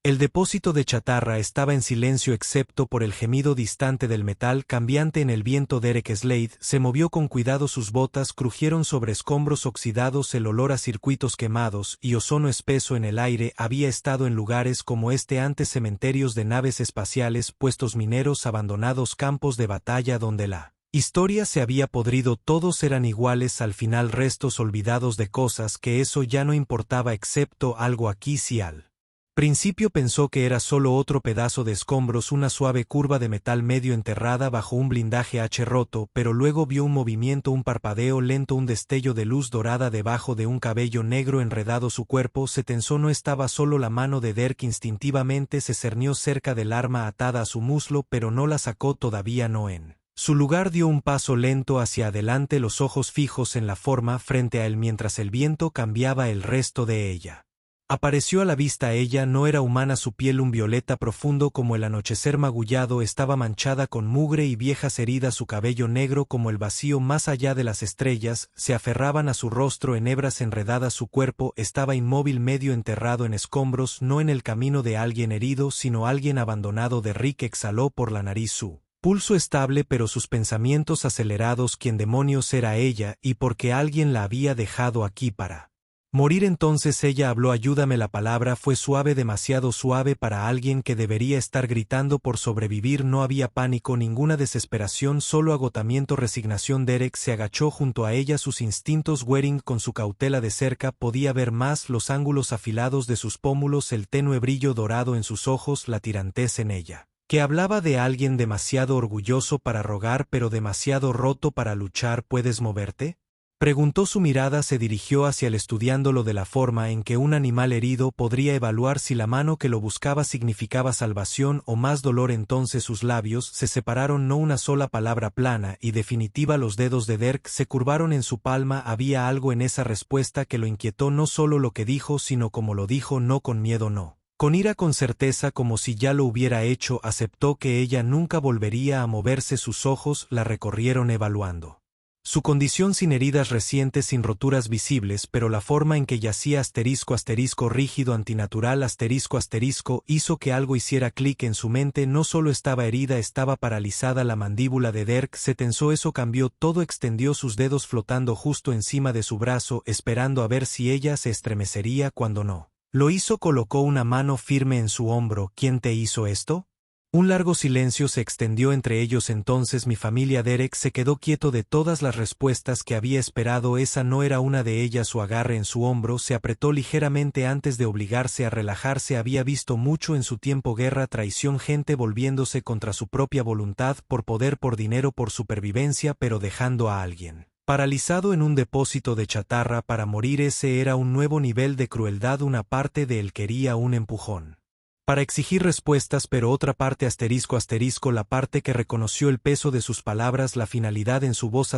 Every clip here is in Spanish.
El depósito de chatarra estaba en silencio excepto por el gemido distante del metal cambiante en el viento. Derek Slade se movió con cuidado, sus botas crujieron sobre escombros oxidados, el olor a circuitos quemados y ozono espeso en el aire había estado en lugares como este antes: cementerios de naves espaciales, puestos mineros, abandonados campos de batalla donde la historia se había podrido. Todos eran iguales al final, restos olvidados de cosas que eso ya no importaba excepto algo aquí sí. Al principio pensó que era solo otro pedazo de escombros, una suave curva de metal medio enterrada bajo un blindaje H roto, pero luego vio un movimiento, un parpadeo lento, un destello de luz dorada debajo de un cabello negro enredado. Su cuerpo se tensó, no estaba solo. La mano de Derek instintivamente se cernió cerca del arma atada a su muslo, pero no la sacó todavía. No en su lugar, dio un paso lento hacia adelante, los ojos fijos en la forma frente a él mientras el viento cambiaba el resto de ella. Apareció a la vista. Ella no era humana, su piel un violeta profundo como el anochecer magullado, estaba manchada con mugre y viejas heridas, su cabello negro como el vacío más allá de las estrellas se aferraban a su rostro en hebras enredadas. Su cuerpo estaba inmóvil, medio enterrado en escombros, no en el camino de alguien herido sino alguien abandonado. Derrick exhaló por la nariz, su pulso estable pero sus pensamientos acelerados. ¿Quién demonios era ella y por qué alguien la había dejado aquí para morir? Entonces ella habló. Ayúdame. La palabra fue suave, demasiado suave para alguien que debería estar gritando por sobrevivir. No había pánico, ninguna desesperación, solo agotamiento, resignación. Derek se agachó junto a ella, sus instintos Waring con su cautela de cerca podía ver más: los ángulos afilados de sus pómulos, el tenue brillo dorado en sus ojos, la tirantez en ella, que hablaba de alguien demasiado orgulloso para rogar pero demasiado roto para luchar. ¿Puedes moverte?, preguntó. Su mirada se dirigió hacia él, estudiándolo de la forma en que un animal herido podría evaluar si la mano que lo buscaba significaba salvación o más dolor. Entonces sus labios se separaron, no una sola palabra plana y definitiva. Los dedos de Derek se curvaron en su palma. Había algo en esa respuesta que lo inquietó, no solo lo que dijo sino cómo lo dijo, no con miedo, no con ira, con certeza, como si ya lo hubiera hecho. Aceptó que ella nunca volvería a moverse. Sus ojos la recorrieron evaluando su condición, sin heridas recientes, sin roturas visibles, pero la forma en que yacía rígido, antinatural, hizo que algo hiciera clic en su mente. No solo estaba herida, estaba paralizada. La mandíbula de Derek se tensó, eso cambió todo. Extendió sus dedos flotando justo encima de su brazo, esperando a ver si ella se estremecería. Cuando no lo hizo, colocó una mano firme en su hombro. ¿Quién te hizo esto? Un largo silencio se extendió entre ellos. Entonces mi familia. Derek se quedó quieto. De todas las respuestas que había esperado, esa no era una de ellas. Su agarre en su hombro se apretó ligeramente antes de obligarse a relajarse. Había visto mucho en su tiempo: guerra, traición, gente volviéndose contra su propia voluntad, por poder, por dinero, por supervivencia, pero dejando a alguien paralizado en un depósito de chatarra para morir. Ese era un nuevo nivel de crueldad. Una parte de él quería un empujón para exigir respuestas, pero otra parte la parte que reconoció el peso de sus palabras, la finalidad en su voz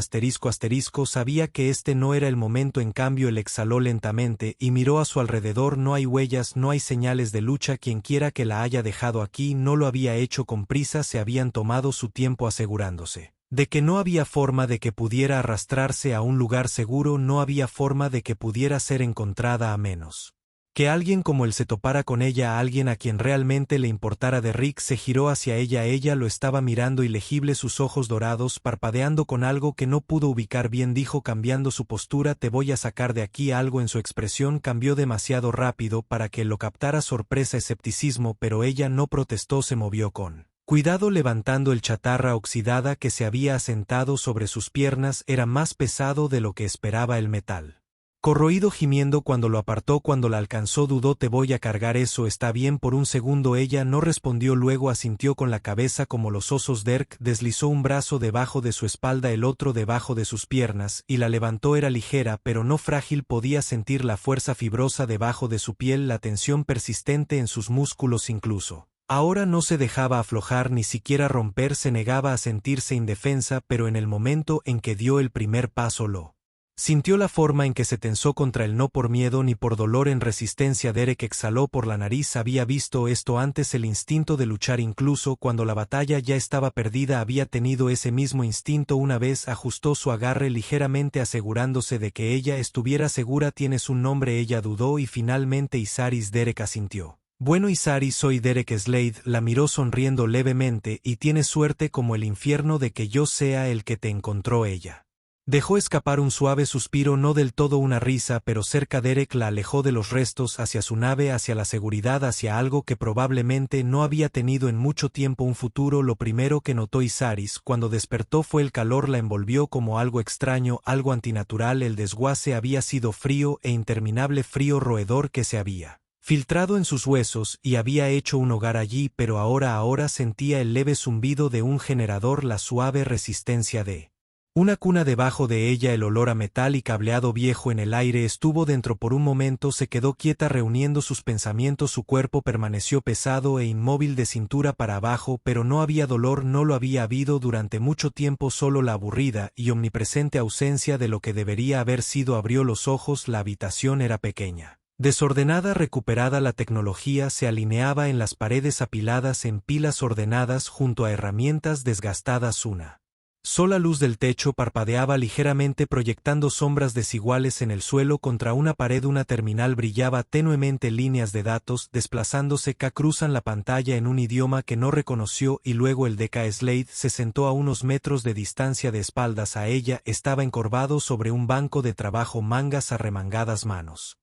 sabía que este no era el momento. En cambio él exhaló lentamente y miró a su alrededor. No hay huellas, no hay señales de lucha. Quienquiera que la haya dejado aquí no lo había hecho con prisa, se habían tomado su tiempo asegurándose de que no había forma de que pudiera arrastrarse a un lugar seguro, no había forma de que pudiera ser encontrada a menos que alguien como él se topara con ella, a alguien a quien realmente le importara. Derrick se giró hacia ella. Ella lo estaba mirando, ilegible, sus ojos dorados parpadeando con algo que no pudo ubicar bien. Dijo cambiando su postura: te voy a sacar de aquí. Algo en su expresión cambió demasiado rápido para que él lo captara: sorpresa, escepticismo, pero ella no protestó. Se movió con cuidado levantando el chatarra oxidada que se había asentado sobre sus piernas. Era más pesado de lo que esperaba el metal corroído, gimiendo cuando lo apartó. Cuando la alcanzó dudó: te voy a cargar eso, está bien. Por un segundo ella no respondió, luego asintió con la cabeza como los osos. Derek deslizó un brazo debajo de su espalda, el otro debajo de sus piernas, y la levantó. Era ligera pero no frágil, podía sentir la fuerza fibrosa debajo de su piel, la tensión persistente en sus músculos. Incluso ahora no se dejaba aflojar, ni siquiera romper. Se negaba a sentirse indefensa, pero en el momento en que dio el primer paso lo sintió. La forma en que se tensó contra él, no por miedo ni por dolor, en resistencia. Derek exhaló por la nariz. Había visto esto antes, el instinto de luchar. Incluso cuando la batalla ya estaba perdida, había tenido ese mismo instinto. Una vez ajustó su agarre ligeramente, asegurándose de que ella estuviera segura. ¿Tienes un nombre? Ella dudó y finalmente Isaris. Derek asintió. Bueno Isari, soy Derek Slade, la miró sonriendo levemente y tienes suerte como el infierno de que yo sea el que te encontró ella. Dejó escapar un suave suspiro, no del todo una risa, pero cerca Derek la alejó de los restos hacia su nave, hacia la seguridad, hacia algo que probablemente no había tenido en mucho tiempo un futuro. Lo primero que notó Isaris cuando despertó fue el calor, la envolvió como algo extraño, algo antinatural. El desguace había sido frío e interminable, frío roedor que se había filtrado en sus huesos y había hecho un hogar allí, pero ahora sentía el leve zumbido de un generador, la suave resistencia de una cuna debajo de ella, el olor a metal y cableado viejo en el aire. Estuvo dentro por un momento, se quedó quieta reuniendo sus pensamientos, su cuerpo permaneció pesado e inmóvil de cintura para abajo, pero no había dolor, no lo había habido durante mucho tiempo, solo la aburrida y omnipresente ausencia de lo que debería haber sido. Abrió los ojos, la habitación era pequeña, desordenada, recuperada, la tecnología se alineaba en las paredes apiladas en pilas ordenadas junto a herramientas desgastadas. Una sola luz del techo parpadeaba ligeramente proyectando sombras desiguales en el suelo contra una pared. Una terminal brillaba tenuemente, líneas de datos desplazándose cruzan la pantalla en un idioma que no reconoció y luego el Deca Slade se sentó a unos metros de distancia de espaldas a ella. Estaba encorvado sobre un banco de trabajo, mangas arremangadas, manos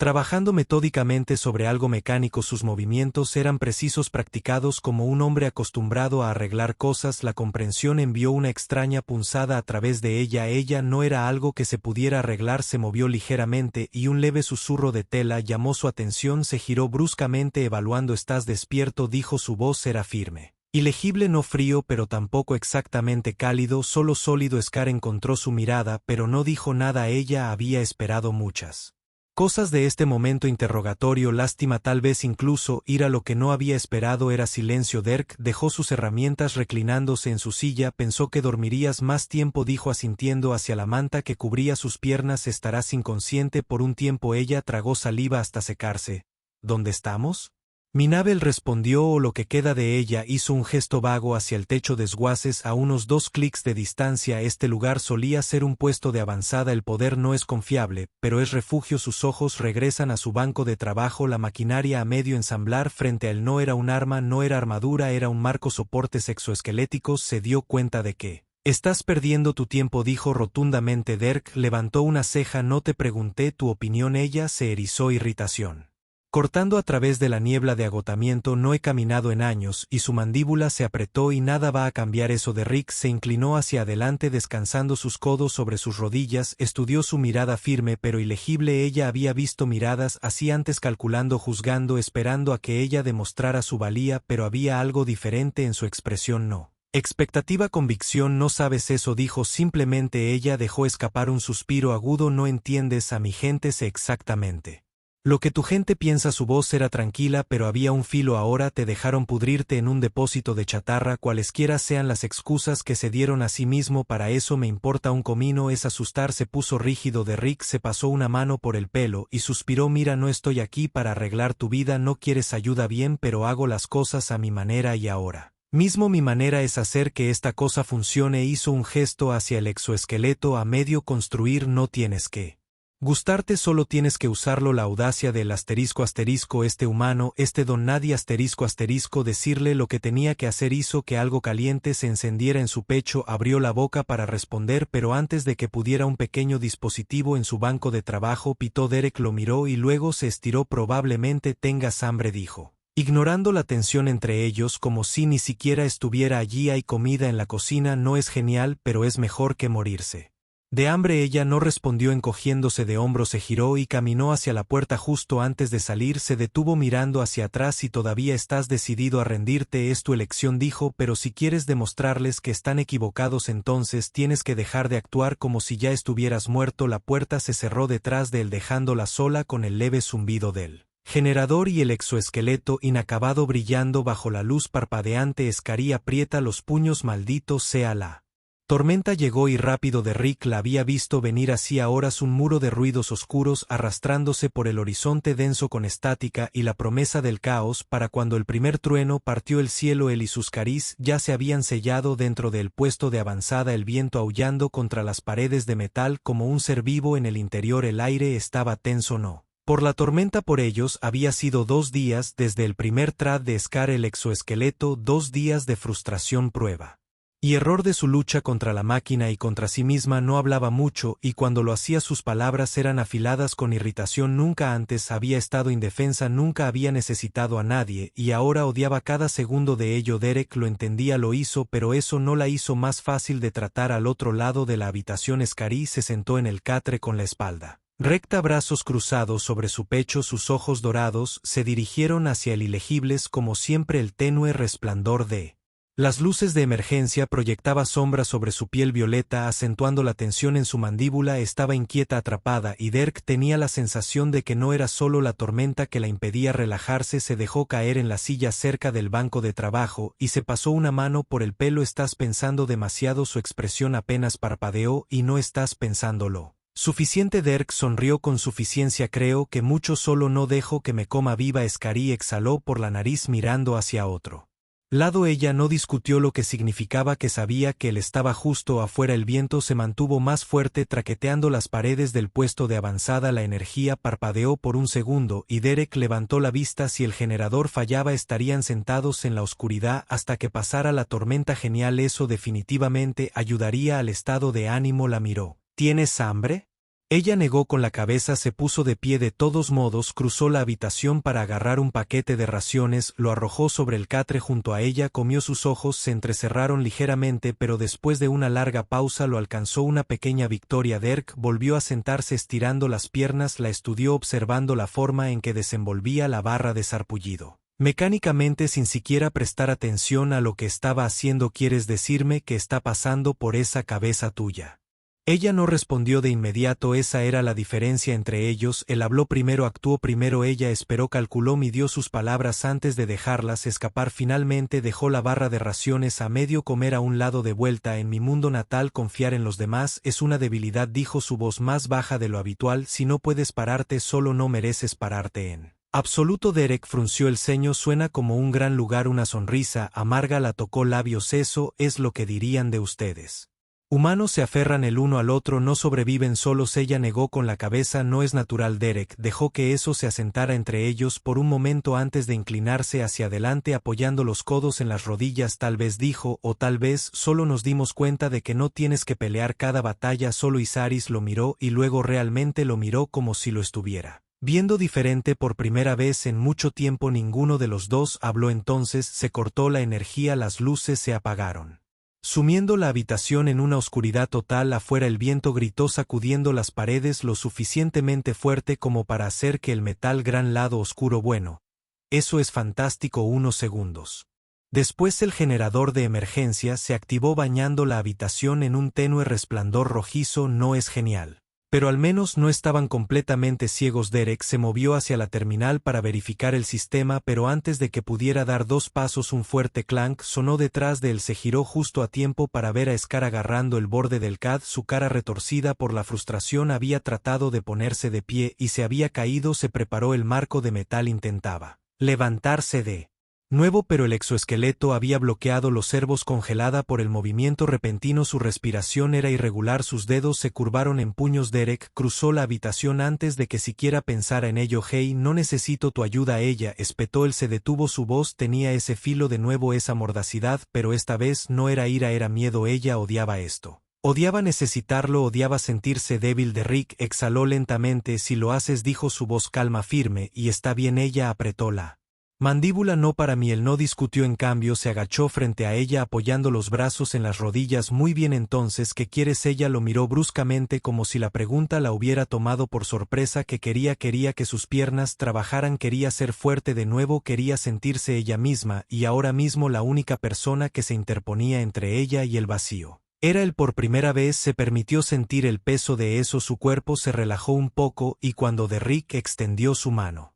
trabajando metódicamente sobre algo mecánico. Sus movimientos eran precisos, practicados como un hombre acostumbrado a arreglar cosas. La comprensión envió una extraña punzada a través de ella. Ella no era algo que se pudiera arreglar. Se movió ligeramente y un leve susurro de tela llamó su atención. Se giró bruscamente evaluando. ¿Estás despierto?, dijo. Su voz era firme y legible, no frío pero tampoco exactamente cálido, solo sólido. Scar encontró su mirada, pero no dijo nada. Ella había esperado muchas cosas de este momento interrogatorio, lástima, tal vez incluso ira. Lo que no había esperado era silencio. Derek dejó sus herramientas reclinándose en su silla. Pensó que dormirías más tiempo, dijo asintiendo hacia la manta que cubría sus piernas. Estarás inconsciente por un tiempo. Ella tragó saliva hasta secarse. ¿Dónde estamos? Mi nave, él respondió, o lo que queda de ella. Hizo un gesto vago hacia el techo, desguaces a unos 2 clics de distancia. Este lugar solía ser un puesto de avanzada. El poder no es confiable, pero es refugio. Sus ojos regresan a su banco de trabajo, la maquinaria a medio ensamblar frente a él. No era un arma, no era armadura, era un marco, soportes exoesqueléticos. Se dio cuenta de que estás perdiendo tu tiempo, dijo rotundamente. Derek levantó una ceja. No te pregunté tu opinión. Ella se erizó, irritación cortando a través de la niebla de agotamiento. No he caminado en años, y su mandíbula se apretó. Y nada va a cambiar eso. De Rick se inclinó hacia adelante descansando sus codos sobre sus rodillas. Estudió su mirada firme pero ilegible. Ella había visto miradas así antes, calculando, juzgando, esperando a que ella demostrara su valía, pero había algo diferente en su expresión. No expectativa, convicción. No sabes eso, dijo simplemente. Ella dejó escapar un suspiro agudo. No entiendes a mi gente, sé exactamente lo que tu gente piensa. Su voz era tranquila, pero había un filo. Ahora te dejaron pudrirte en un depósito de chatarra, cualesquiera sean las excusas que se dieron a sí mismo para eso. Me importa un comino. Es asustar. Se puso rígido. De Rick se pasó una mano por el pelo y suspiró. Mira, no estoy aquí para arreglar tu vida. No quieres ayuda, bien, pero hago las cosas a mi manera y ahora mismo mi manera es hacer que esta cosa funcione. Hizo un gesto hacia el exoesqueleto a medio construir. No tienes que gustarte, solo tienes que usarlo. La audacia del ***, este humano, este don nadie ***, decirle lo que tenía que hacer hizo que algo caliente se encendiera en su pecho. Abrió la boca para responder, pero antes de que pudiera, un pequeño dispositivo en su banco de trabajo pitó. Derek lo miró y luego se estiró. Probablemente tengas hambre, dijo, ignorando la tensión entre ellos, como si ni siquiera estuviera allí. Hay comida en la cocina. No es genial, pero es mejor que morirse de hambre. Ella no respondió. Encogiéndose de hombros se giró y caminó hacia la puerta. Justo antes de salir se detuvo mirando hacia atrás. Y todavía estás decidido a rendirte, es tu elección, dijo, pero si quieres demostrarles que están equivocados, entonces tienes que dejar de actuar como si ya estuvieras muerto. La puerta se cerró detrás de él dejándola sola con el leve zumbido del generador y el exoesqueleto inacabado brillando bajo la luz parpadeante. Scarry aprieta los puños. Maldito sea la tormenta llegó y rápido. De Rick la había visto venir. Hacía horas un muro de ruidos oscuros arrastrándose por el horizonte denso con estática y la promesa del caos. Para cuando el primer trueno partió el cielo, él y sus Scarrys ya se habían sellado dentro del puesto de avanzada, el viento aullando contra las paredes de metal como un ser vivo en el interior. El aire estaba tenso. No Por la tormenta por ellos había sido 2 días desde el primer trad de Scar el exoesqueleto, 2 días de frustración prueba. Y error de su lucha contra la máquina y contra sí misma. No hablaba mucho y cuando lo hacía sus palabras eran afiladas con irritación. Nunca antes había estado indefensa, nunca había necesitado a nadie y ahora odiaba cada segundo de ello. Derek lo entendía, lo hizo, pero eso no la hizo más fácil de tratar. Al otro lado de la habitación Scary se sentó en el catre con la espalda recta, brazos cruzados sobre su pecho. Sus ojos dorados se dirigieron hacia el ilegibles como siempre. El tenue resplandor de las luces de emergencia proyectaba sombras sobre su piel violeta, acentuando la tensión en su mandíbula. Estaba inquieta, atrapada, y Derek tenía la sensación de que no era solo la tormenta que la impedía relajarse. Se dejó caer en la silla cerca del banco de trabajo y se pasó una mano por el pelo. Estás pensando demasiado. Su expresión apenas parpadeó. Y no estás pensándolo suficiente. Derek sonrió con suficiencia. Creo que mucho, solo no dejo que me coma viva. Scary exhaló por la nariz mirando hacia otro lado. Ella no discutió lo que significaba, que sabía que él estaba justo afuera. El viento se mantuvo más fuerte, traqueteando las paredes del puesto de avanzada. La energía parpadeó por un segundo y Derek levantó la vista. Si el generador fallaba, estarían sentados en la oscuridad hasta que pasara la tormenta. Genial, eso definitivamente ayudaría al estado de ánimo. La miró. ¿Tienes hambre? Ella negó con la cabeza. Se puso de pie de todos modos, cruzó la habitación para agarrar un paquete de raciones, lo arrojó sobre el catre junto a ella. Comió. Sus ojos se entrecerraron ligeramente, pero después de una larga pausa lo alcanzó una pequeña victoria. Derek volvió a sentarse estirando las piernas. La estudió observando la forma en que desenvolvía la barra de sarpullido mecánicamente, sin siquiera prestar atención a lo que estaba haciendo. ¿Quieres decirme qué está pasando por esa cabeza tuya? Ella no respondió de inmediato. Esa era la diferencia entre ellos. Él habló primero, actuó primero. Ella esperó, calculó, midió sus palabras antes de dejarlas escapar. Finalmente dejó la barra de raciones a medio comer a un lado. De vuelta en mi mundo natal, confiar en los demás es una debilidad, dijo, su voz más baja de lo habitual. Si no puedes pararte solo, no mereces pararte en absoluto. Derek frunció el ceño. Suena como un gran lugar. Una sonrisa amarga la tocó labios. Eso es lo que dirían de ustedes. Humanos se aferran el uno al otro, no sobreviven solos. Ella negó con la cabeza. No es natural. Derek dejó que eso se asentara entre ellos por un momento antes de inclinarse hacia adelante apoyando los codos en las rodillas. Tal vez, dijo, o tal vez solo nos dimos cuenta de que no tienes que pelear cada batalla solo. Isaris lo miró y luego realmente lo miró como si lo estuviera viendo diferente por primera vez en mucho tiempo. Ninguno de los dos habló. Entonces se cortó la energía, las luces se apagaron, sumiendo la habitación en una oscuridad total. Afuera el viento gritó sacudiendo las paredes lo suficientemente fuerte como para hacer que el metal gran lado oscuro. Bueno, eso es fantástico. Unos segundos después el generador de emergencia se activó bañando la habitación en un tenue resplandor rojizo. No es genial, pero al menos no estaban completamente ciegos. Derek se movió hacia la terminal para verificar el sistema, pero antes de que pudiera dar 2 pasos un fuerte clank sonó detrás de él. Se giró justo a tiempo para ver a Scar agarrando el borde del CAD, su cara retorcida por la frustración. Había tratado de ponerse de pie y se había caído. Se preparó. El marco de metal intentaba levantarse de nuevo, pero el exoesqueleto había bloqueado los servos. Congelada por el movimiento repentino, su respiración era irregular, sus dedos se curvaron en puños. Derek cruzó la habitación antes de que siquiera pensara en ello. Hey, no necesito tu ayuda. Ella espetó. Él se detuvo. Su voz tenía ese filo de nuevo, esa mordacidad, pero esta vez no era ira, era miedo. Ella odiaba esto. Odiaba necesitarlo, odiaba sentirse débil. Derrick exhaló lentamente. Si lo haces, dijo su voz calma, firme, y está bien. Ella apretó la mandíbula. No para mí. Él no discutió, en cambio se agachó frente a ella apoyando los brazos en las rodillas. Muy bien, entonces, ¿qué quieres? Ella lo miró bruscamente como si la pregunta la hubiera tomado por sorpresa. Que quería que sus piernas trabajaran, quería ser fuerte de nuevo, quería sentirse ella misma, y ahora mismo la única persona que se interponía entre ella y el vacío era él. Por primera vez se permitió sentir el peso de eso. Su cuerpo se relajó un poco y cuando Derrick extendió su mano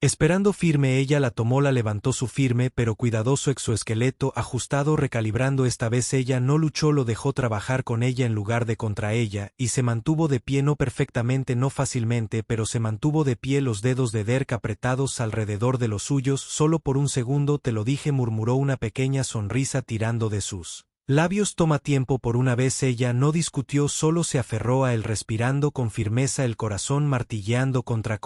esperando firme, ella la tomó, la levantó. Su firme pero cuidadoso exoesqueleto ajustado, recalibrando. Esta vez ella no luchó, lo dejó trabajar con ella en lugar de contra ella, y se mantuvo de pie. No perfectamente, no fácilmente, pero se mantuvo de pie, los dedos de Derek apretados alrededor de los suyos. Solo por un segundo, te lo dije, murmuró, una pequeña sonrisa tirando de sus labios. Toma tiempo. Por una vez ella no discutió, solo se aferró a él respirando con firmeza, el corazón martilleando contra.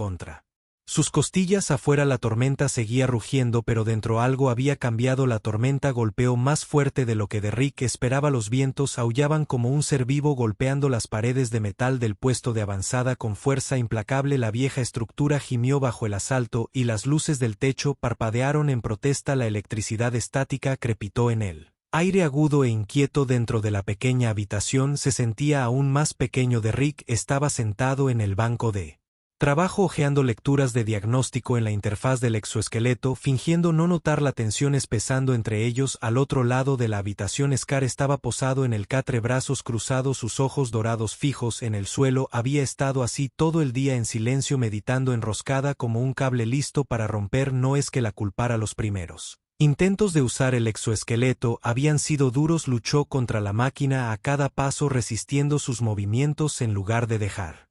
Sus costillas afuera la tormenta seguía rugiendo, pero dentro algo había cambiado. La tormenta golpeó más fuerte de lo que Derrick esperaba. Los vientos aullaban como un ser vivo golpeando las paredes de metal del puesto de avanzada con fuerza implacable. La vieja estructura gimió bajo el asalto y las luces del techo parpadearon en protesta. La electricidad estática crepitó en él. Aire agudo e inquieto dentro de la pequeña habitación se sentía aún más pequeño. Derrick estaba sentado en el banco de trabajo hojeando lecturas de diagnóstico en la interfaz del exoesqueleto, fingiendo no notar la tensión espesando entre ellos. Al otro lado de la habitación Scar estaba posado en el catre, brazos cruzados, sus ojos dorados fijos en el suelo. Había estado así todo el día en silencio, meditando, enroscada como un cable listo para romper. No es que la culpara. Los primeros intentos de usar el exoesqueleto habían sido duros. Luchó contra la máquina a cada paso, resistiendo sus movimientos en lugar de dejar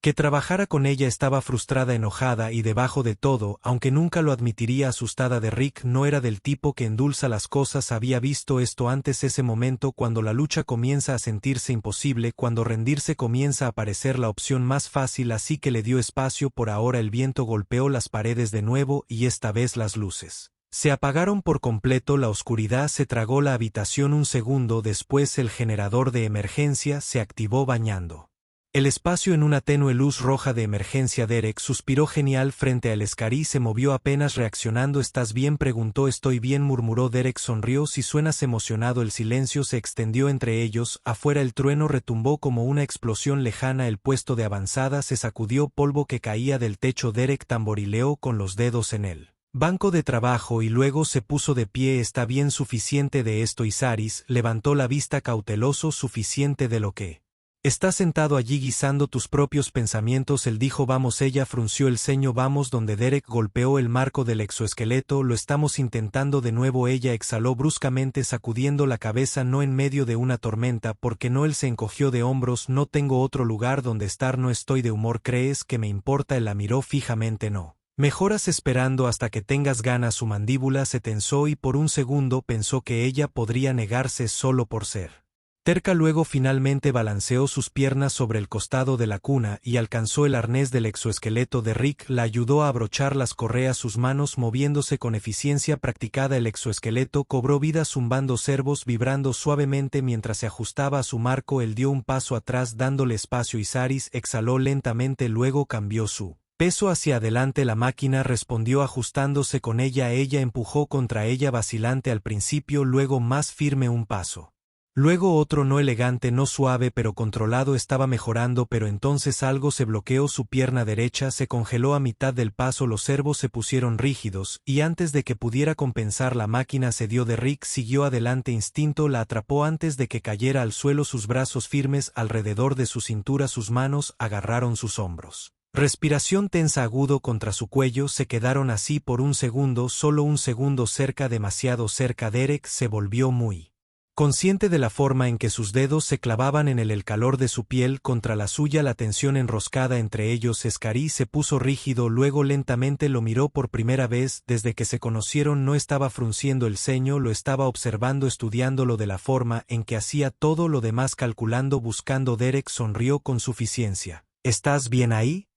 que trabajara con ella. Estaba frustrada, enojada y debajo de todo, aunque nunca lo admitiría, asustada. Derrick no era del tipo que endulza las cosas. Había visto esto antes, ese momento cuando la lucha comienza a sentirse imposible, cuando rendirse comienza a parecer la opción más fácil. Así que le dio espacio. Por ahora el viento golpeó las paredes de nuevo y esta vez las luces se apagaron por completo. La oscuridad se tragó la habitación. Un segundo después el generador de emergencia se activó, bañando el espacio en una tenue luz roja de emergencia. Derek suspiró genial frente al Escarí. Se movió apenas reaccionando. ¿Estás bien?, preguntó. Estoy bien, murmuró. Derek sonrió. Si suenas emocionado. El silencio se extendió entre ellos. Afuera el trueno retumbó como una explosión lejana. El puesto de avanzada se sacudió, polvo que caía del techo. Derek tamborileó con los dedos en él banco de trabajo y luego se puso de pie. Está bien, suficiente de esto. Isaris levantó la vista cauteloso. Suficiente de lo que estás sentado allí guisando tus propios pensamientos. Él dijo. Vamos. Ella frunció el ceño. Vamos. Donde Derek golpeó el marco del exoesqueleto. Lo estamos intentando de nuevo. Ella exhaló bruscamente, sacudiendo la cabeza. No en medio de una tormenta. ¿Por qué no? Él se encogió de hombros. No tengo otro lugar donde estar. No estoy de humor. ¿Crees que me importa? Él la miró fijamente. No mejoras esperando hasta que tengas ganas. Su mandíbula se tensó y por un segundo pensó que ella podría negarse solo por ser terca. Luego finalmente balanceó sus piernas sobre el costado de la cuna y alcanzó el arnés del exoesqueleto. Derrick la ayudó a abrochar las correas, sus manos moviéndose con eficiencia practicada. El exoesqueleto cobró vida zumbando servos, vibrando suavemente mientras se ajustaba a su marco. Él dio un paso atrás dándole espacio. Isaris exhaló lentamente, luego cambió su peso hacia adelante. La máquina respondió ajustándose con ella. Ella empujó contra ella, vacilante al principio, luego más firme. Un paso, luego otro, no elegante, no suave, pero controlado. Estaba mejorando, pero entonces algo se bloqueó. Su pierna derecha se congeló a mitad del paso. Los servos se pusieron rígidos, y antes de que pudiera compensar la máquina cedió. Derrick siguió adelante. Instinto la atrapó antes de que cayera al suelo, sus brazos firmes alrededor de su cintura. Sus manos agarraron sus hombros. Respiración tensa, agudo contra su cuello. Se quedaron así por un segundo, solo un segundo, cerca, demasiado cerca. Derek se volvió muy consciente de la forma en que sus dedos se clavaban en el calor de su piel contra la suya, la tensión enroscada entre ellos. Escarí se puso rígido, luego lentamente lo miró por primera vez desde que se conocieron. No estaba frunciendo el ceño, lo estaba observando, estudiándolo de la forma en que hacía todo lo demás, calculando, buscando. Derek sonrió con suficiencia. ¿Estás bien ahí?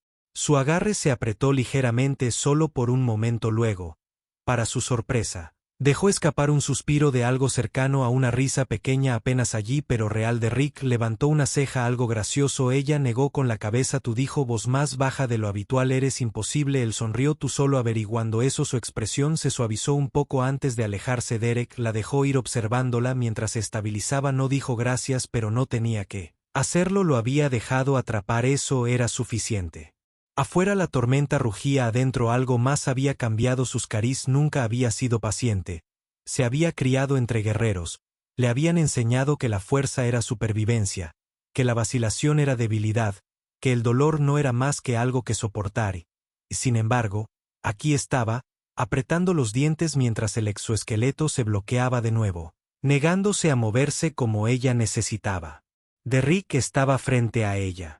Su agarre se apretó ligeramente solo por un momento. Luego, para su sorpresa, dejó escapar un suspiro de algo cercano a una risa pequeña apenas allí pero real. Derrick levantó una ceja, algo gracioso. Ella negó con la cabeza. Tú, dijo, voz más baja de lo habitual. Eres imposible. Él sonrió. Tú solo averiguando eso. Su expresión se suavizó un poco antes de alejarse. Derek la dejó ir observándola mientras se estabilizaba. No dijo gracias, pero no tenía que hacerlo. Lo había dejado atrapar. Eso era suficiente. Afuera la tormenta rugía, adentro algo más había cambiado. Sus cariz nunca había sido paciente. Se había criado entre guerreros. Le habían enseñado que la fuerza era supervivencia, que la vacilación era debilidad, que el dolor no era más que algo que soportar. Y, sin embargo, aquí estaba, apretando los dientes mientras el exoesqueleto se bloqueaba de nuevo, negándose a moverse como ella necesitaba. Derrick estaba frente a ella,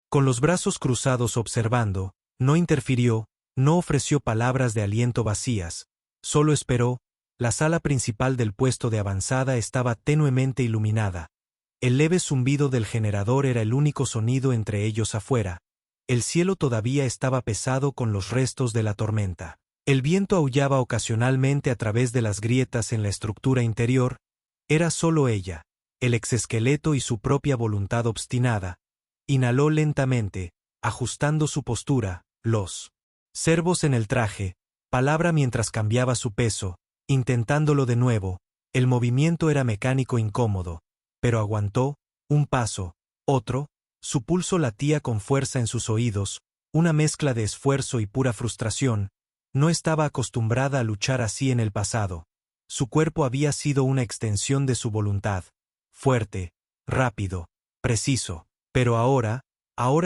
con los brazos cruzados, observando. No interfirió, no ofreció palabras de aliento vacías, solo esperó. La sala principal del puesto de avanzada estaba tenuemente iluminada. El leve zumbido del generador era el único sonido entre ellos afuera. El cielo todavía estaba pesado con los restos de la tormenta. El viento aullaba ocasionalmente a través de las grietas en la estructura interior. Era solo ella, el exesqueleto y su propia voluntad obstinada. Inhaló lentamente, ajustando su postura, los cervos en el traje, palabra mientras cambiaba su peso, intentándolo de nuevo. El movimiento era mecánico incómodo, pero aguantó, un paso, otro, su pulso latía con fuerza en sus oídos, una mezcla de esfuerzo y pura frustración. No estaba acostumbrada a luchar así en el pasado. Su cuerpo había sido una extensión de su voluntad, fuerte, rápido, preciso, pero ahora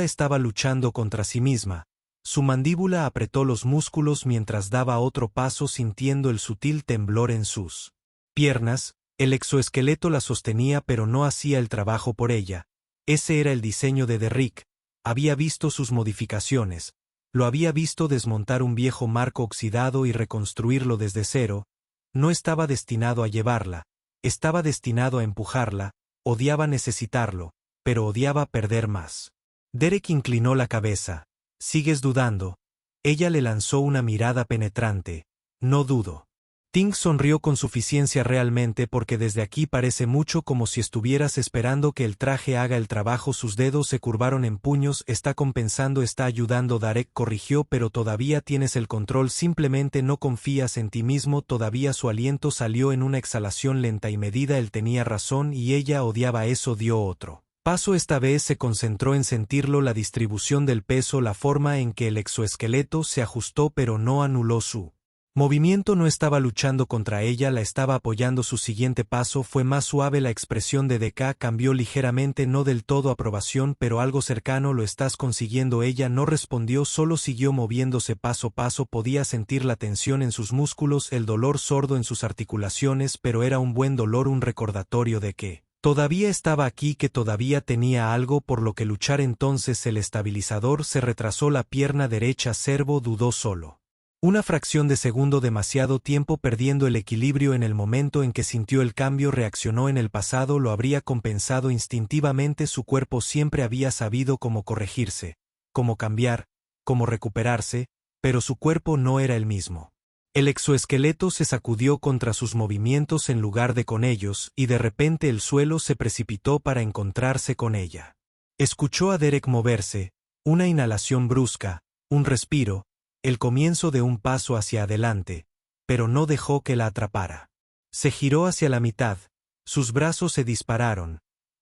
estaba luchando contra sí misma. Su mandíbula apretó los músculos mientras daba otro paso sintiendo el sutil temblor en sus piernas. El exoesqueleto la sostenía pero no hacía el trabajo por ella. Ese era el diseño de Derrick. Había visto sus modificaciones. Lo había visto desmontar un viejo marco oxidado y reconstruirlo desde cero. No estaba destinado a llevarla. Estaba destinado a empujarla. Odiaba necesitarlo, pero odiaba perder más. Derek inclinó la cabeza. ¿Sigues dudando? Ella le lanzó una mirada penetrante. No dudo. Ting sonrió con suficiencia realmente porque desde aquí parece mucho como si estuvieras esperando que el traje haga el trabajo. Sus dedos se curvaron en puños. Está compensando, está ayudando. Derek corrigió, pero todavía tienes el control, simplemente no confías en ti mismo. Todavía. Su aliento salió en una exhalación lenta y medida. Él tenía razón y ella odiaba eso. Dio otro paso. Esta vez se concentró en sentirlo, la distribución del peso, la forma en que el exoesqueleto se ajustó pero no anuló su movimiento. No estaba luchando contra ella, la estaba apoyando. Su siguiente paso fue más suave. La expresión de DK cambió ligeramente, no del todo aprobación, pero algo cercano. Lo estás consiguiendo. Ella no respondió, solo siguió moviéndose paso a paso. Podía sentir la tensión en sus músculos, el dolor sordo en sus articulaciones, pero era un buen dolor, un recordatorio de que todavía estaba aquí, que todavía tenía algo por lo que luchar. Entonces el estabilizador se retrasó. La pierna derecha. Servo dudó solo una fracción de segundo, demasiado tiempo, perdiendo el equilibrio en el momento en que sintió el cambio. Reaccionó en el pasado, lo habría compensado instintivamente. Su cuerpo siempre había sabido cómo corregirse, cómo cambiar, cómo recuperarse, pero su cuerpo no era el mismo. El exoesqueleto se sacudió contra sus movimientos en lugar de con ellos, y de repente el suelo se precipitó para encontrarse con ella. Escuchó a Derek moverse, una inhalación brusca, un respiro, el comienzo de un paso hacia adelante, pero no dejó que la atrapara. Se giró hacia la mitad, sus brazos se dispararon,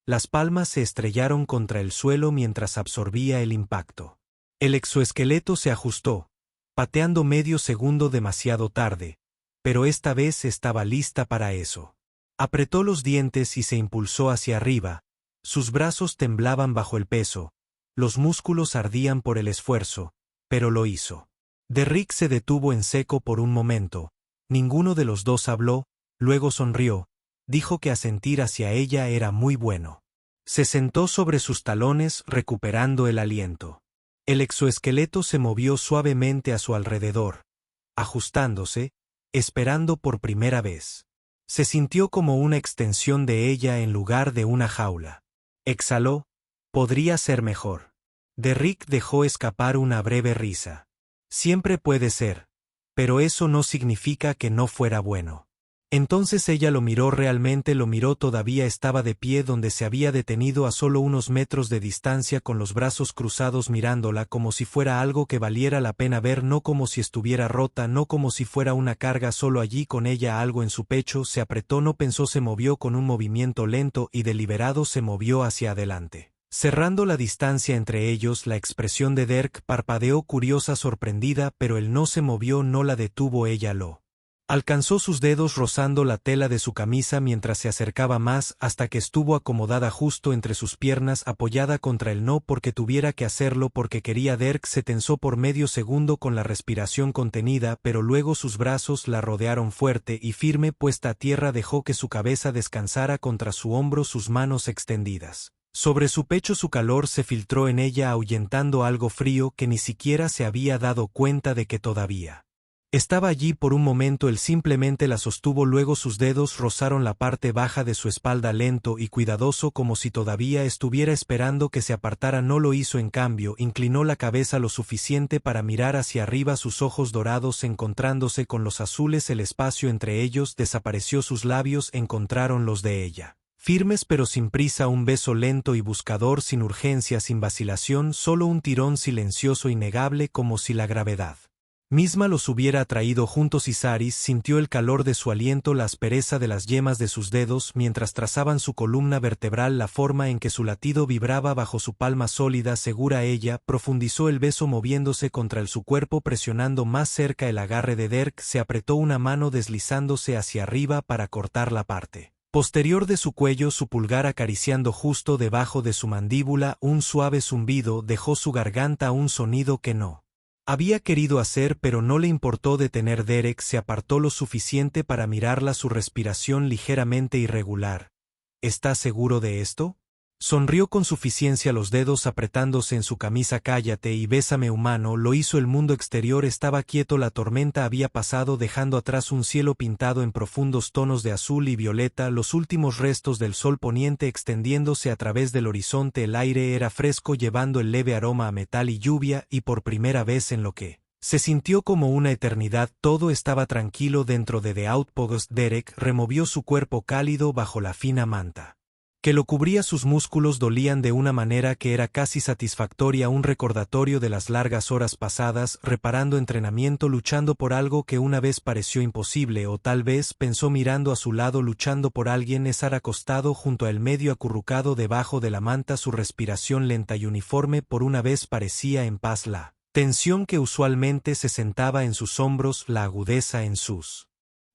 las palmas se estrellaron contra el suelo mientras absorbía el impacto. El exoesqueleto se ajustó, pateando medio segundo demasiado tarde, pero esta vez estaba lista para eso. Apretó los dientes y se impulsó hacia arriba, sus brazos temblaban bajo el peso, los músculos ardían por el esfuerzo, pero lo hizo. Derrick se detuvo en seco por un momento. Ninguno de los dos habló, luego sonrió, dijo que asentir hacia ella era muy bueno. Se sentó sobre sus talones recuperando el aliento. El exoesqueleto se movió suavemente a su alrededor, ajustándose, esperando por primera vez. Se sintió como una extensión de ella en lugar de una jaula. Exhaló, podría ser mejor. Derrick dejó escapar una breve risa. Siempre puede ser, pero eso no significa que no fuera bueno. Entonces ella lo miró, realmente lo miró. Todavía estaba de pie donde se había detenido, a solo unos metros de distancia, con los brazos cruzados, mirándola como si fuera algo que valiera la pena ver, no como si estuviera rota, no como si fuera una carga, solo allí con ella, algo en su pecho. Se apretó, no pensó, se movió con un movimiento lento y deliberado, se movió hacia adelante. Cerrando la distancia entre ellos, la expresión de Derek parpadeó, curiosa, sorprendida, pero él no se movió, no la detuvo. Ella lo alcanzó, sus dedos rozando la tela de su camisa mientras se acercaba más, hasta que estuvo acomodada justo entre sus piernas, apoyada contra él, no porque tuviera que hacerlo, porque quería. Derek se tensó por medio segundo con la respiración contenida, pero luego sus brazos la rodearon fuerte y firme. Puesta a tierra, dejó que su cabeza descansara contra su hombro, sus manos extendidas sobre su pecho. Su calor se filtró en ella, ahuyentando algo frío que ni siquiera se había dado cuenta de que todavía Estaba allí por un momento, él simplemente la sostuvo, luego sus dedos rozaron la parte baja de su espalda lento y cuidadoso como si todavía estuviera esperando que se apartara. No lo hizo, en cambio, inclinó la cabeza lo suficiente para mirar hacia arriba, sus ojos dorados encontrándose con los azules, el espacio entre ellos desapareció, sus labios encontraron los de ella. Firmes pero sin prisa, un beso lento y buscador, sin urgencia, sin vacilación, solo un tirón silencioso, innegable, como si la gravedad misma los hubiera atraído juntos. Isaris sintió el calor de su aliento, la aspereza de las yemas de sus dedos mientras trazaban su columna vertebral, la forma en que su latido vibraba bajo su palma sólida, segura. Ella profundizó el beso moviéndose contra su cuerpo, presionando más cerca el agarre de Derek. Se apretó una mano deslizándose hacia arriba para cortar la parte posterior de su cuello, su pulgar acariciando justo debajo de su mandíbula. Un suave zumbido dejó su garganta, un sonido que no había querido hacer, pero no le importó detener. Derek se apartó lo suficiente para mirarla, su respiración ligeramente irregular. ¿Estás seguro de esto? Sonrió con suficiencia, los dedos apretándose en su camisa. Cállate y bésame, humano. Lo hizo. El mundo exterior estaba quieto, la tormenta había pasado dejando atrás un cielo pintado en profundos tonos de azul y violeta, los últimos restos del sol poniente extendiéndose a través del horizonte. El aire era fresco, llevando el leve aroma a metal y lluvia, y por primera vez en lo que se sintió como una eternidad, todo estaba tranquilo dentro de The Outpost. Derek removió su cuerpo cálido bajo la fina manta que lo cubría, sus músculos dolían de una manera que era casi satisfactoria, un recordatorio de las largas horas pasadas reparando, entrenamiento, luchando por algo que una vez pareció imposible, o tal vez, pensó mirando a su lado, luchando por alguien. Estar acostado junto a él, medio acurrucado debajo de la manta, su respiración lenta y uniforme por una vez parecía en paz, la tensión que usualmente se sentaba en sus hombros, la agudeza en sus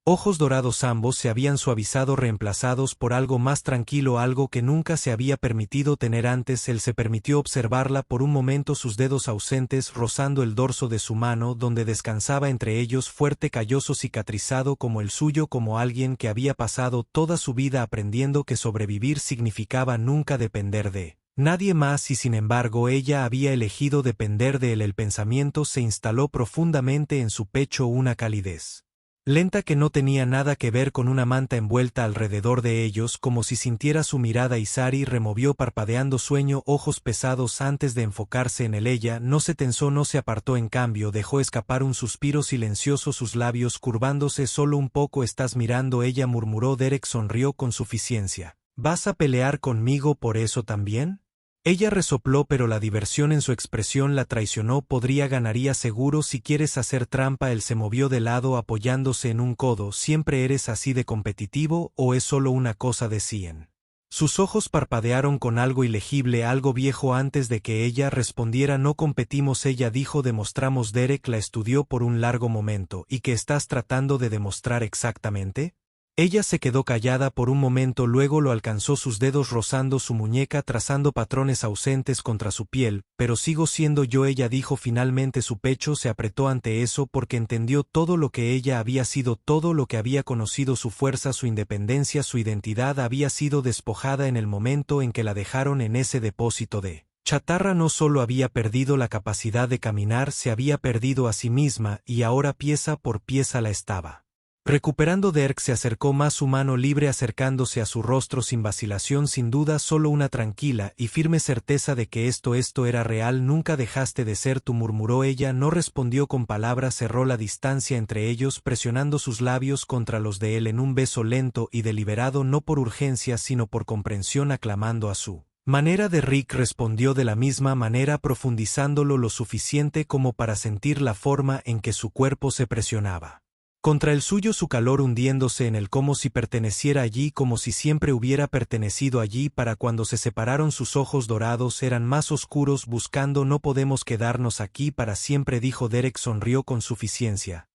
ojos dorados, ambos se habían suavizado, reemplazados por algo más tranquilo, algo que nunca se había permitido tener antes. Él se permitió observarla por un momento, sus dedos ausentes rozando el dorso de su mano donde descansaba entre ellos, fuerte, calloso, cicatrizado como el suyo, como alguien que había pasado toda su vida aprendiendo que sobrevivir significaba nunca depender de nadie más, y sin embargo ella había elegido depender de él. El pensamiento se instaló profundamente en su pecho, una calidez lenta que no tenía nada que ver con una manta envuelta alrededor de ellos, como si sintiera su mirada. Isari removió parpadeando sueño, ojos pesados antes de enfocarse en él. Ella no se tensó, no se apartó, en cambio dejó escapar un suspiro silencioso, sus labios curvándose solo un poco. ¿Estás mirando? Ella murmuró. Derek sonrió con suficiencia. ¿Vas a pelear conmigo por eso también? Ella resopló, pero la diversión en su expresión la traicionó. Ganaría seguro si quieres hacer trampa. Él se movió de lado apoyándose en un codo. ¿Siempre eres así de competitivo o es solo una cosa de Cien? Sus ojos parpadearon con algo ilegible, algo viejo, antes de que ella respondiera. No competimos, ella dijo. Demostramos. Derek la estudió por un largo momento. ¿Y qué estás tratando de demostrar exactamente? Ella se quedó callada por un momento, luego lo alcanzó, sus dedos rozando su muñeca, trazando patrones ausentes contra su piel. Pero sigo siendo yo, ella dijo finalmente. Su pecho se apretó ante eso porque entendió todo lo que ella había sido, todo lo que había conocido, su fuerza, su independencia, su identidad había sido despojada en el momento en que la dejaron en ese depósito de chatarra. No solo había perdido la capacidad de caminar, se había perdido a sí misma, y ahora pieza por pieza la estaba recuperando. Derek se acercó más, su mano libre acercándose a su rostro sin vacilación, sin duda, solo una tranquila y firme certeza de que esto era real. Nunca dejaste de ser tú, murmuró. Ella no respondió con palabras, cerró la distancia entre ellos, presionando sus labios contra los de él en un beso lento y deliberado, no por urgencia sino por comprensión, aclamando a su manera. De Rick respondió de la misma manera, profundizándolo lo suficiente como para sentir la forma en que su cuerpo se presionaba contra el suyo, su calor hundiéndose en él como si perteneciera allí, como si siempre hubiera pertenecido allí. Para cuando se separaron, sus ojos dorados eran más oscuros, buscando. No podemos quedarnos aquí para siempre, dijo. Derek sonrió con suficiencia.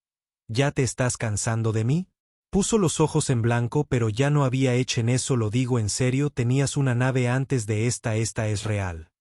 ¿Ya te estás cansando de mí? Puso los ojos en blanco, pero ya no había hecho en eso. Lo digo en serio, tenías una nave antes de esta es real.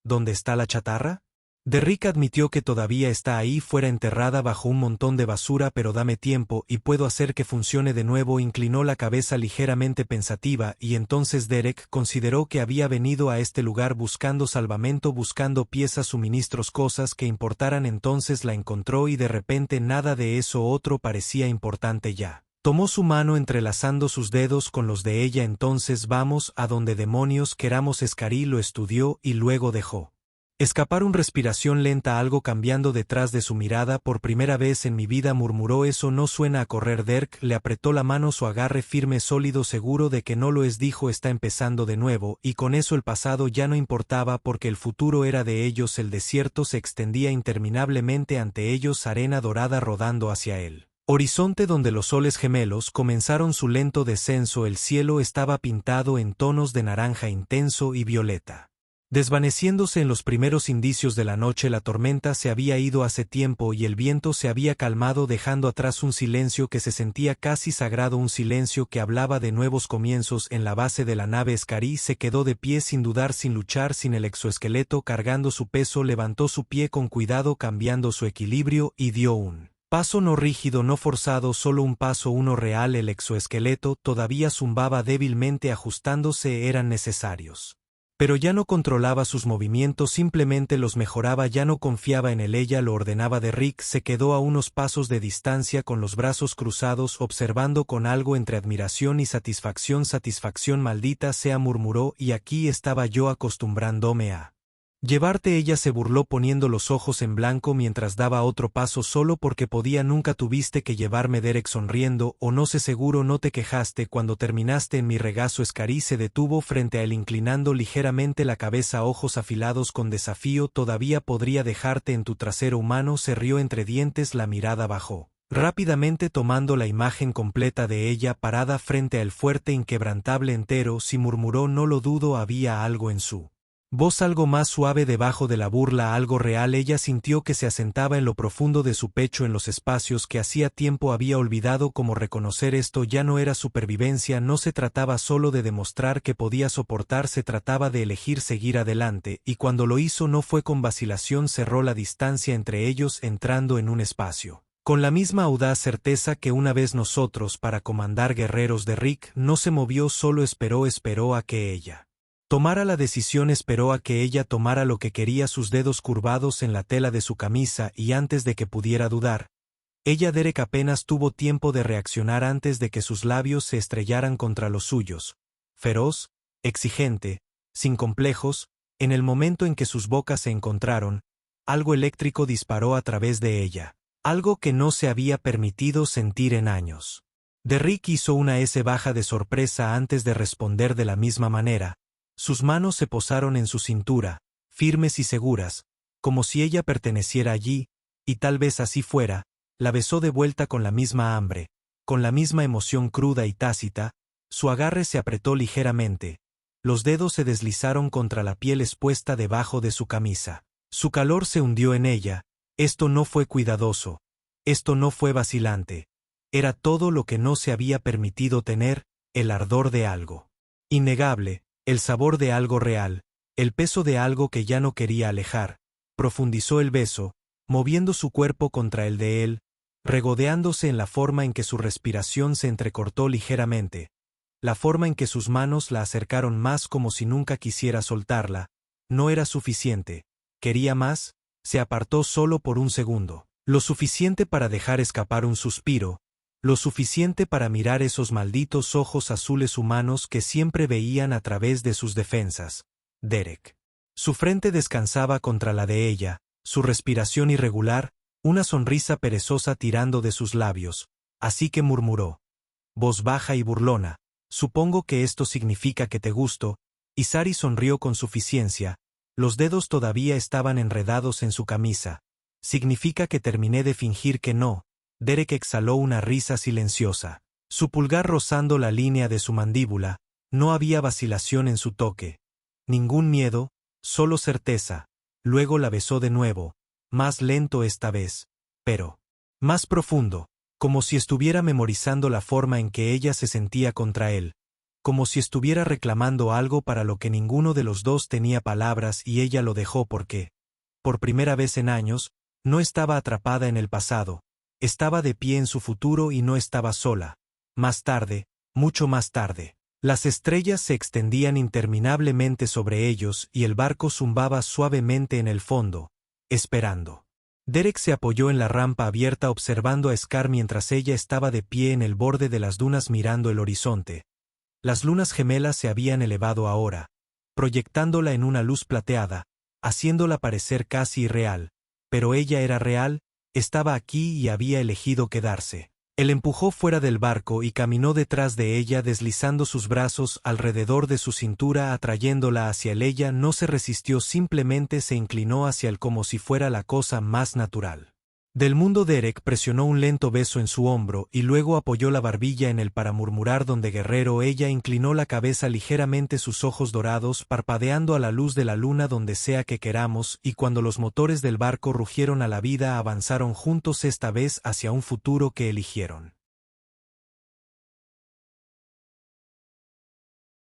¿Dónde está la chatarra? Derrick admitió que todavía está ahí fuera enterrada bajo un montón de basura, pero dame tiempo y puedo hacer que funcione de nuevo. Inclinó la cabeza ligeramente pensativa y entonces Derek consideró que había venido a este lugar buscando salvamento, buscando piezas, suministros, cosas que importaran. Entonces la encontró y de repente nada de eso otro parecía importante ya. Tomó su mano entrelazando sus dedos con los de ella. Entonces vamos a donde demonios queramos. Scarry lo estudió y luego dejó escapar una respiración lenta, algo cambiando detrás de su mirada. Por primera vez en mi vida, murmuró, eso no suena a correr. Dirk le apretó la mano, su agarre firme, sólido, seguro de que no lo es. Dijo, está empezando de nuevo, y con eso el pasado ya no importaba porque el futuro era de ellos. El desierto se extendía interminablemente ante ellos, arena dorada rodando hacia él. Horizonte donde los soles gemelos comenzaron su lento descenso. El cielo estaba pintado en tonos de naranja intenso y violeta. Desvaneciéndose en los primeros indicios de la noche, la tormenta se había ido hace tiempo y el viento se había calmado, dejando atrás un silencio que se sentía casi sagrado, un silencio que hablaba de nuevos comienzos. En la base de la nave, Scarry se quedó de pie sin dudar, sin luchar, sin el exoesqueleto cargando su peso. Levantó su pie con cuidado, cambiando su equilibrio, y dio un paso no rígido, no forzado, solo un paso, uno real. El exoesqueleto todavía zumbaba débilmente, ajustándose, eran necesarios. Pero ya no controlaba sus movimientos, simplemente los mejoraba, ya no confiaba en él, ella lo ordenaba. Derrick se quedó a unos pasos de distancia con los brazos cruzados, observando con algo entre admiración y satisfacción. Satisfacción, maldita sea, murmuró, y aquí estaba yo acostumbrándome a llevarte. Ella se burló poniendo los ojos en blanco mientras daba otro paso, solo porque podía. Nunca tuviste que llevarme. Derek sonriendo, o no sé, seguro no te quejaste cuando terminaste en mi regazo. Scarry se detuvo frente a él inclinando ligeramente la cabeza, ojos afilados con desafío. Todavía podría dejarte en tu trasero humano. Se rió entre dientes, la mirada bajó rápidamente tomando la imagen completa de ella parada frente al fuerte, inquebrantable, entero. Sí, murmuró, no lo dudo. Había algo en su voz, algo más suave debajo de la burla, algo real. Ella sintió que se asentaba en lo profundo de su pecho, en los espacios que hacía tiempo había olvidado. Como reconocer esto ya no era supervivencia, no se trataba solo de demostrar que podía soportar, se trataba de elegir seguir adelante, y cuando lo hizo no fue con vacilación. Cerró la distancia entre ellos, entrando en un espacio con la misma audaz certeza que una vez nosotros para comandar guerreros. Derrick no se movió, solo esperó a que ella tomara la decisión, esperó a que ella tomara lo que quería, sus dedos curvados en la tela de su camisa, y antes de que pudiera dudar, Derek apenas tuvo tiempo de reaccionar antes de que sus labios se estrellaran contra los suyos. Feroz, exigente, sin complejos, en el momento en que sus bocas se encontraron, algo eléctrico disparó a través de ella, algo que no se había permitido sentir en años. Derrick hizo una S baja de sorpresa antes de responder de la misma manera. Sus manos se posaron en su cintura, firmes y seguras, como si ella perteneciera allí, y tal vez así fuera. La besó de vuelta con la misma hambre, con la misma emoción cruda y tácita. Su agarre se apretó ligeramente, los dedos se deslizaron contra la piel expuesta debajo de su camisa. Su calor se hundió en ella. Esto no fue cuidadoso, esto no fue vacilante. Era todo lo que no se había permitido tener, el ardor de algo innegable. El sabor de algo real, el peso de algo que ya no quería alejar. Profundizó el beso, moviendo su cuerpo contra el de él, regodeándose en la forma en que su respiración se entrecortó ligeramente, la forma en que sus manos la acercaron más, como si nunca quisiera soltarla. No era suficiente, quería más. Se apartó solo por un segundo, lo suficiente para dejar escapar un suspiro, lo suficiente para mirar esos malditos ojos azules humanos que siempre veían a través de sus defensas. Derek. Su frente descansaba contra la de ella, su respiración irregular, una sonrisa perezosa tirando de sus labios, así que murmuró, voz baja y burlona, supongo que esto significa que te gusto. Y Sari sonrió con suficiencia, los dedos todavía estaban enredados en su camisa. Significa que terminé de fingir que no. Derek exhaló una risa silenciosa, su pulgar rozando la línea de su mandíbula. No había vacilación en su toque, ningún miedo, solo certeza. Luego la besó de nuevo, más lento esta vez, pero más profundo, como si estuviera memorizando la forma en que ella se sentía contra él, como si estuviera reclamando algo para lo que ninguno de los dos tenía palabras, y ella lo dejó porque por primera vez en años, no estaba atrapada en el pasado, estaba de pie en su futuro y no estaba sola. Más tarde, mucho más tarde. Las estrellas se extendían interminablemente sobre ellos y el barco zumbaba suavemente en el fondo, esperando. Derek se apoyó en la rampa abierta observando a Scar mientras ella estaba de pie en el borde de las dunas mirando el horizonte. Las lunas gemelas se habían elevado ahora, proyectándola en una luz plateada, haciéndola parecer casi irreal, pero ella era real, estaba aquí y había elegido quedarse. Él empujó fuera del barco y caminó detrás de ella deslizando sus brazos alrededor de su cintura atrayéndola hacia él. Ella no se resistió, simplemente se inclinó hacia él como si fuera la cosa más natural del mundo. Derek presionó un lento beso en su hombro y luego apoyó la barbilla en él para murmurar donde guerrero. Ella inclinó la cabeza ligeramente, sus ojos dorados parpadeando a la luz de la luna. Donde sea que queramos, y cuando los motores del barco rugieron a la vida avanzaron juntos, esta vez hacia un futuro que eligieron.